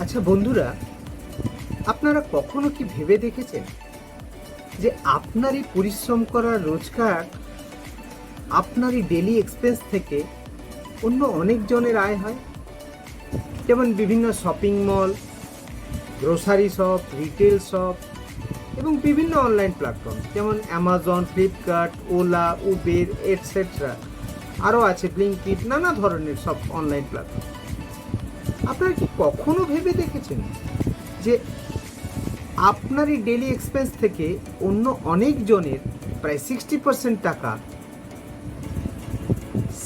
আচ্ছা বন্ধুরা, আপনারা কখনো কি ভেবে দেখেছেন যে আপনারই পরিশ্রম করা রোজগার, আপনারই ডেলি এক্সপেন্স থেকে অন্য অনেকজনের আয় হয়? যেমন বিভিন্ন shopping mall, grocery shop, retail shop এবং বিভিন্ন অনলাইন প্ল্যাটফর্ম যেমন Amazon, Flipkart, OLA, Uber etcetera. আরও আছে ব্লিঙ্কিট, নানা ধরনের সব অনলাইন প্ল্যাটফর্ম। আপনারা কি কখনো ভেবে দেখেছেন যে আপনারই ডেলি এক্সপেন্স থেকে অন্য অনেকজনের প্রায় 60% টাকা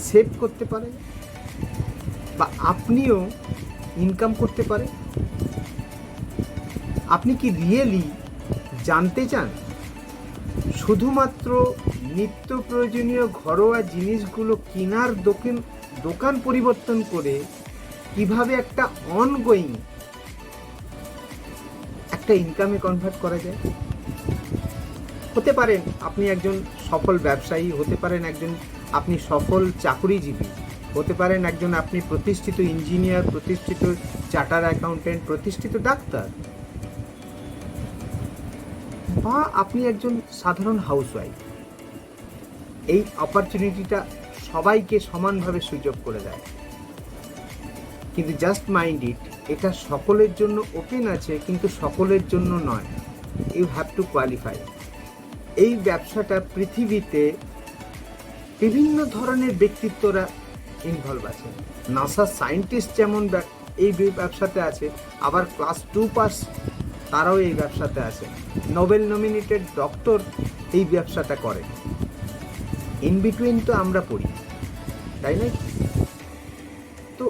সেভ করতে পারে বা আপনিও ইনকাম করতে পারে? আপনি কি রিয়েলি জানতে চান শুধুমাত্র নিত্য প্রয়োজনীয় ঘরোয়া জিনিসগুলো কেনার দোকান পরিবর্তন করে কিভাবে একটা অনগোয়িং একটা ইনকামে কনভার্ট করা যায়? হতে পারেন আপনি একজন সফল ব্যবসায়ী, হতে পারেন আপনি সফল চাকরিজীবী, হতে পারেন আপনি প্রতিষ্ঠিত ইঞ্জিনিয়ার, প্রতিষ্ঠিত চার্টার অ্যাকাউন্টেন্ট, প্রতিষ্ঠিত ডাক্তার, বা আপনি একজন সাধারণ হাউসওয়াইফ। এই অপরচুনিটিটা সবাইকে সমানভাবে সুযোগ করে দেয়, কিন্তু জাস্ট মাইন্ড ইট, এটা সকলের জন্য ওপেন আছে কিন্তু সকলের জন্য নয়। You have to qualify. এই ব্যবসাটা পৃথিবীতে বিভিন্ন ধরনের ব্যক্তিত্বরা ইনভলভ আছে। নাসা সায়েন্টিস্ট যেমন এই ব্যবসাতে আছে, আবার ক্লাস 2 পাস তারাও এই ব্যবসাতে আছে। নোবেল নমিনেটেড ডক্টর এই ব্যবসাটা করে। ইন বিটুইন তো আমরা পড়ি, তাই না? তো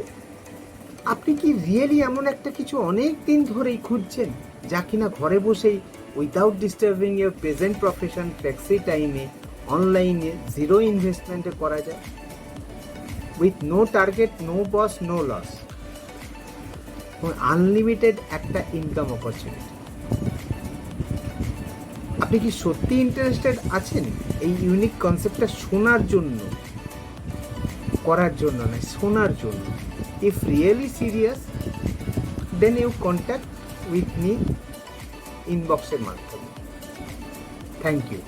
আপনি কি রিয়েলি এমন একটা কিছু অনেক দিন ধরেই খুঁজছেন যা কিনা ঘরে বসেই without disturbing your present profession, flexi টাইমে, অনলাইনে, জিরো ইনভেস্টমেন্টে করা যায়, with no target, no boss, no loss, unlimited একটা ইনকাম অপরচুনিটি? আপনি কি সত্যি ইন্টারেস্টেড আছেন এই ইউনিক কনসেপ্টটা শোনার জন্য? করার জন্য নয়, শোনার জন্য। If really serious, then you contact with me ইনবক্সের মাধ্যমে। Thank you.